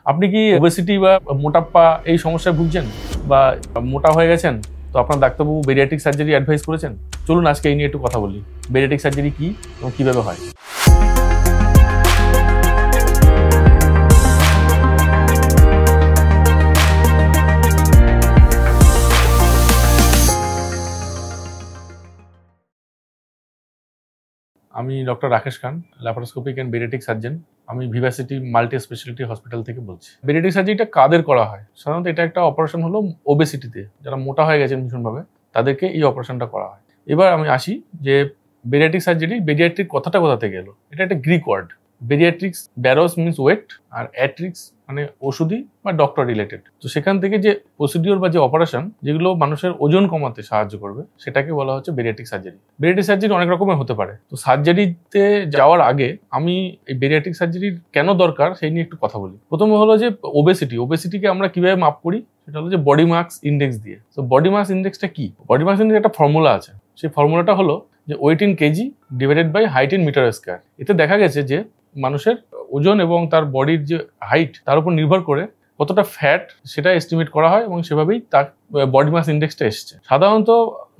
আপনি কি ওবেসিটি বা মোটাপ্পা এই সমস্যায় ভুগছেন বা মোটা হয়ে গেছেন? তো আপনার ডাক্তারবাবু বেরিয়াট্রিক সার্জারি অ্যাডভাইস করেছেন? চলুন আজকে এই নিয়ে একটু কথা বলি। বেরিয়াট্রিক সার্জারি কি এবং কিভাবে হয়? আমি doctor Rakesh Khan, laparoscopic and bariatric surgeon. আমি ভিভাসিটি মাল্টি স্পেশালিটি হসপিটাল থেকে বলছি। বেরিয়াট্রিক সার্জারিটা কাদের করা হয়? সাধারণত এটা একটা অপারেশন হলো ওবেসিটিতে, যারা মোটা হয়ে গেছেন ভীষণভাবে, তাদেরকে এই অপারেশনটা করা হয়। এবার আমি আসি যে বেরিয়াট্রিক সার্জারি, বেরিয়াট্রিক কথাটা কোথা থেকে এলো? এটা একটা Greek word. বেরিয়াট্রিক্স, Barros means wait, আর অ্যাট্রিক্স মানে ওষুধি বা ডক্টর রিলেটেড। তো সেখান থেকে যে প্রসিডিওর বা যে অপারেশন যেগুলো মানুষের ওজন কমাতে সাহায্য করবে, সেটাকে বলা হচ্ছে বেরিয়াট্রিক সার্জারি। বেরিয়াট্রিক সার্জারি অনেক রকমের হতে পারে। তো সার্জারিতে যাওয়ার আগে আমি এই বেরিয়াট্রিক সার্জারির কেন দরকার সেই নিয়ে একটু কথা বলি। প্রথমে হলো যে ওবেসিটিকে আমরা কিভাবে মাপ করি, সেটা হলো যে বডি মাস ইন্ডেক্স দিয়ে। তো বডি মাস ইন্ডেক্সটা কি? বডি মাস ইন্ডেক্স একটা ফর্মুলা আছে। সেই ফর্মুলাটা হলো যে weight in KG divided by height in metre square. এতে দেখা গেছে যে মানুষের ওজন এবং তার বডির যে হাইট তার উপর নির্ভর করে কতটা ফ্যাট সেটা এস্টিমেট করা হয় এবং সেভাবেই তার বডি মাস ইন্ডেক্সটা এসছে। সাধারণত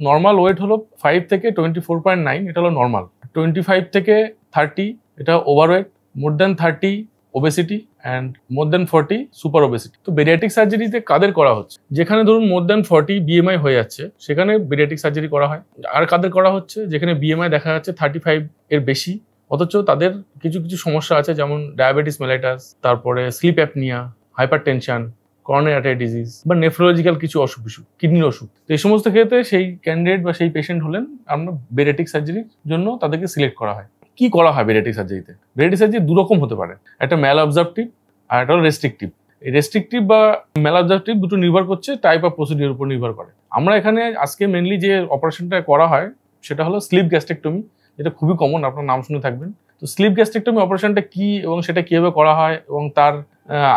নর্মাল ওয়েট হলো 5 থেকে 24.9, এটা হলো নর্মাল। 25 থেকে 30 এটা overweight, more than 30 obesity and more than 40 super obesity. তো বেরিয়াট্রিক সার্জারিতে কাদের করা হচ্ছে? যেখানে ধরুন মোর দ্যান 40 বিএমআই হয়ে যাচ্ছে সেখানে বেরিয়াট্রিক সার্জারি করা হয়। আর কাদের করা হচ্ছে? যেখানে বিএমআই দেখা যাচ্ছে 35 এর বেশি, অথচ তাদের কিছু কিছু সমস্যা আছে, যেমন ডায়াবেটিস মেলাইটাস, তারপরে sleep apnoea, hypertension, coronary artery disease বা নেফ্রোলজিক্যাল কিছু অসুখ, কিডনির অসুখ। তো এই সমস্ত ক্ষেত্রে সেই ক্যান্ডিডেট বা সেই পেশেন্ট হলেন আমরা বেরিয়াট্রিক সার্জারির জন্য তাদেরকে সিলেক্ট করা হয়। কি করা হয় বেরিয়াট্রিক সার্জারিতে? বেরিয়াট্রিক সার্জারি দুরকম হতে পারে, একটা ম্যাল অবজারভটিভ আর একটা হলো রেস্ট্রিকটিভ। এই রেস্ট্রিকটিভ বা ম্যাল অবজারভটিভ দুটো নির্ভর করছে টাইপ অফ প্রসিডিওর উপর নির্ভর করে। আমরা এখানে আজকে মেনলি যে অপারেশনটা করা হয় সেটা হলো স্লিপ গ্যাস্ট্রেক্টমি, যেটা খুবই কমন, আপনার নাম শুনে থাকবেন। তো স্লিপ গ্যাস্ট্রেক্টমি অপারেশনটা কি এবং সেটা কিভাবে করা হয় এবং তার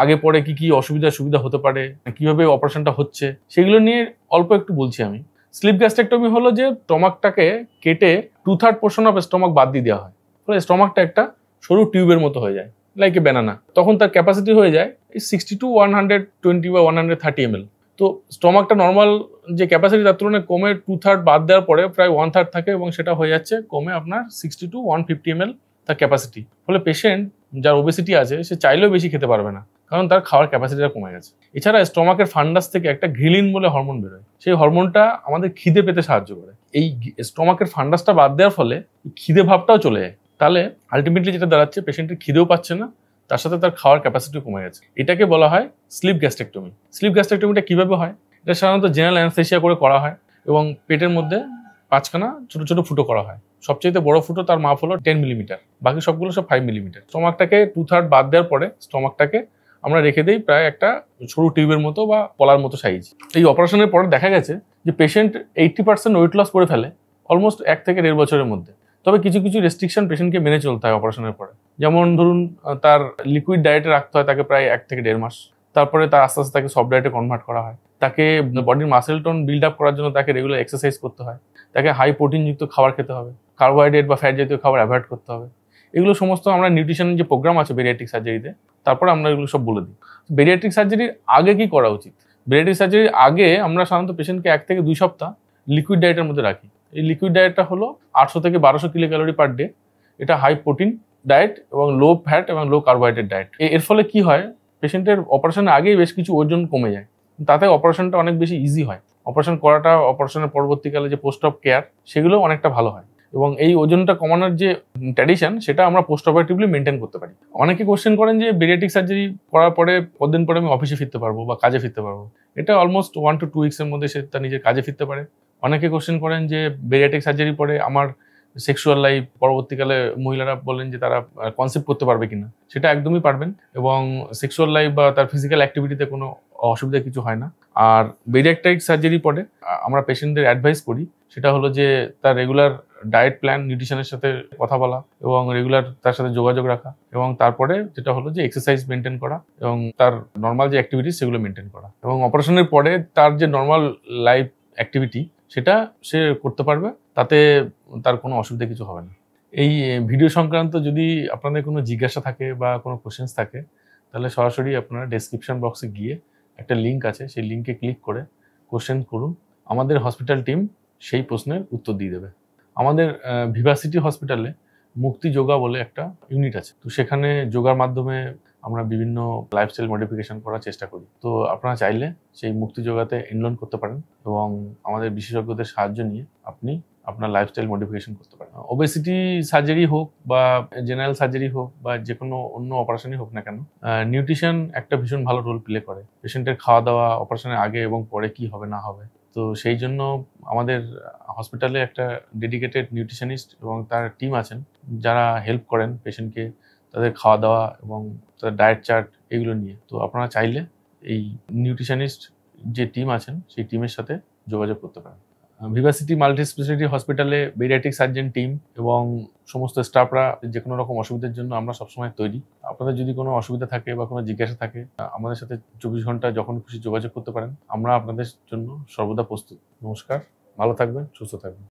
আগে পরে কি কি সুবিধা হতে পারে, কিভাবে অপারেশনটা হচ্ছে, সেগুলো নিয়ে অল্প একটু বলছি আমি। স্লিপ গ্যাস্ট্রেক্টমি হলো যে স্টমাকটাকে কেটে 2/3 পোর্শন অফ স্টমাক বাদ দিয়ে দেওয়া হয়, ফলে স্টমাকটা একটা সরু টিউবের মতো হয়ে যায়, লাইক এ ব্যানানা। তখন তার ক্যাপাসিটি হয়ে যায় 60 to 120 বা 130 ml। তো স্টমাকটা নর্মাল যে ক্যাপাসিটি তার তুলনায় কমে 2/3 বাদ দেওয়ার পরে প্রায় 1/3 থাকে এবং সেটা হয়ে যাচ্ছে কমে আপনার 60 to 150 ml তার ক্যাপাসিটি। ফলে পেশেন্ট যার ওবেসিটি আছে সে চাইলেও বেশি খেতে পারবে না, কারণ তার খাওয়ার ক্যাপাসিটিটা কমে গেছে। এছাড়া স্টমাকের ফান্ডাস থেকে একটা ঘ্রিলিন বলে হরমোন বেরোয়, সেই হরমোনটা আমাদের খিদে পেতে সাহায্য করে। এই স্টমাকের ফান্ডাসটা বাদ দেওয়ার ফলে খিদে ভাবটাও চলে যায়। তাহলে আলটিমেটলি যেটা দাঁড়াচ্ছে, পেশেন্টের খিদেও পাচ্ছে না, তার সাথে তার খাওয়ার ক্যাপাসিটিও কমে গেছে। এটাকে বলা হয় স্লিপ গ্যাস্ট্রেক্টমি। স্লিপ গ্যাস্ট্রেক্টমিটা কিভাবে হয়? এটা সাধারণত জেনারেল অ্যানেস্থেসিয়া করে করা হয় এবং পেটের মধ্যে 5খানা ছোট ছোট ফুটো করা হয়। সবচেয়ে বড় ফুটো তার মাপ হলো 10 মিলিমিটার, বাকি সবগুলো সব 5 মিলিমিটার। স্টমাকটাকে 2/3 বাদ দেওয়ার পরে স্টমাকটাকে আমরা রেখে দিই প্রায় একটা সরু টিউবের মতো বা পলার মতো সাইজ। এই অপারেশনের পরে দেখা গেছে যে পেশেন্ট 80% ওয়েট লস করে ফেলে অলমোস্ট 1 থেকে 1.5 বছরের মধ্যে। তবে কিছু কিছু রেস্ট্রিকশন পেশেন্টকে মেনে চলতে হয় অপারেশনের পরে। যেমন ধরুন তার লিকুইড ডায়েটে রাখতে হয় তাকে প্রায় 1 থেকে 1.5 মাস। তারপরে তার আস্তে আস্তে তাকে সফট ডায়েটে কনভার্ট করা হয়। তাকে বডির মাসেল টোন বিল্ড আপ করার জন্য তাকে রেগুলার এক্সারসাইজ করতে হয়। তাকে হাই প্রোটিনযুক্ত খাবার খেতে হবে, কার্বোহাইড্রেট বা ফ্যাট জাতীয় খাবার অ্যাভয়েড করতে হবে। এগুলো সমস্ত আমরা নিউট্রিশনের যে প্রোগ্রাম আছে বেরিয়াট্রিক সার্জারিতে, তারপরে আমরা এগুলো সব বলে দিই। বেরিয়াট্রিক সার্জারির আগে কি করা উচিত? বেরিয়াট্রিক সার্জারির আগে আমরা সাধারণত পেশেন্টকে 1 থেকে 2 সপ্তাহ লিকুইড ডায়েটের মধ্যে রাখি। এই লিকুইড ডায়েটটা হলো 800 থেকে 1200 কিলো ক্যালোরি পার ডে। এটা হাই প্রোটিন ডায়েট এবং লো ফ্যাট এবং লো কার্বোহাইড্রেট ডায়েট। এর ফলে কি হয়, পেশেন্টের অপারেশনের আগেই বেশ কিছু ওজন কমে যায়, তাতে অপারেশনটা অনেক বেশি ইজি হয়। অপারেশন করাটা, অপারেশনের পরবর্তীকালে যে পোস্ট অপ কেয়ার, সেগুলো অনেকটা ভালো হয় এবং এই ওজনটা কমানোর যে ট্র্যাডিশন সেটা আমরা পোস্ট অপারেটিভলি মেনটেন করতে পারি। অনেকে কোশ্চেন করেন যে বেরিয়াট্রিক সার্জারি করার পরে কতদিন পরে আমি অফিসে ফিরতে পারবো বা কাজে ফিরতে পারবো? এটা অলমোস্ট 1 to 2 উইক্সের মধ্যে সে তার নিজের কাজে ফিরতে পারে। অনেকে কোশ্চেন করেন যে বেরিয়াট্রিক সার্জারি পরে আমার সেক্সুয়াল লাইফ, পরবর্তীকালে মহিলারা বলেন যে তারা কনসেপ্ট করতে পারবে কিনা। সেটা একদমই পারবেন এবং সেক্সুয়াল লাইফ বা তার ফিজিক্যাল অ্যাক্টিভিটিতে কোনো অসুবিধা কিছু হয় না। আর বেরিয়াট্রিক সার্জারি পরে আমরা পেশেন্টদের অ্যাডভাইস করি সেটা হলো যে তার রেগুলার ডায়েট প্ল্যান, নিউট্রিশনের সাথে কথা বলা এবং রেগুলার তার সাথে যোগাযোগ রাখা, এবং তারপরে যেটা হলো যে এক্সারসাইজ মেনটেন করা এবং তার নর্মাল যে অ্যাক্টিভিটিস সেগুলো মেনটেন করা, এবং অপারেশনের পরে তার যে নর্মাল লাইফ অ্যাক্টিভিটি সেটা সে করতে পারবে, তাতে তার কোনো অসুবিধা কিছু হবে না। এই ভিডিও সংক্রান্ত যদি আপনাদের কোনো জিজ্ঞাসা থাকে বা কোনো কোশ্চেন্স থাকে তাহলে সরাসরি আপনারা ডেসক্রিপশন বক্সে গিয়ে একটা লিঙ্ক আছে, সেই লিঙ্কে ক্লিক করে কোশ্চেন করুন, আমাদের হসপিটাল টিম সেই প্রশ্নের উত্তর দিয়ে দেবে। আমাদের ভিভাসিটি হসপিটালে মুক্তি যোগা বলে একটা ইউনিট আছে, তো সেখানে যোগার মাধ্যমে আমরা বিভিন্ন লাইফস্টাইল মডিফিকেশন করার চেষ্টা করি। তো আপনারা চাইলে সেই মুক্তি যোগাতে এনরোল করতে পারেন এবং আমাদের বিশেষজ্ঞদের সাহায্য নিয়ে আপনি আপনার লাইফস্টাইল মডিফিকেশন করতে পারেন। ওবেসিটি সার্জারি হোক বা জেনারেল সার্জারি হোক বা যে কোনো অন্য অপারেশনই হোক না কেন, নিউট্রিশন একটা ভীষণ ভালো রোল প্লে করে। পেশেন্টের খাওয়া দাওয়া, অপারেশনের আগে এবং পরে কি হবে না হবে, তো সেই জন্য আমাদের হসপিটালে একটা ডেডিকেটেড নিউট্রিশনিস্ট এবং তার টিম আছেন যারা হেল্প করেন পেশেন্টকে তাদের খাওয়া দাওয়া এবং তাদের ডায়েট চার্ট এগুলো নিয়ে। তো আপনারা চাইলে এই নিউট্রিশনিস্ট যে টিম আছেন সেই টিমের সাথে যোগাযোগ করতে পারেন। ভিভাসিটি মাল্টি স্পেশালিটি হসপিটালে বেরিয়াট্রিক সার্জন টিম এবং সমস্ত স্টাফরা যে কোনো রকম অসুবিধার জন্য আমরা সবসময় তৈরি। আপনাদের যদি কোনো অসুবিধা থাকে বা কোনো জিজ্ঞাসা থাকে, আমাদের সাথে 24 ঘন্টা যখন খুশি যোগাযোগ করতে পারেন। আমরা আপনাদের জন্য সর্বদা প্রস্তুত। নমস্কার, ভালো থাকবেন, সুস্থ থাকবেন।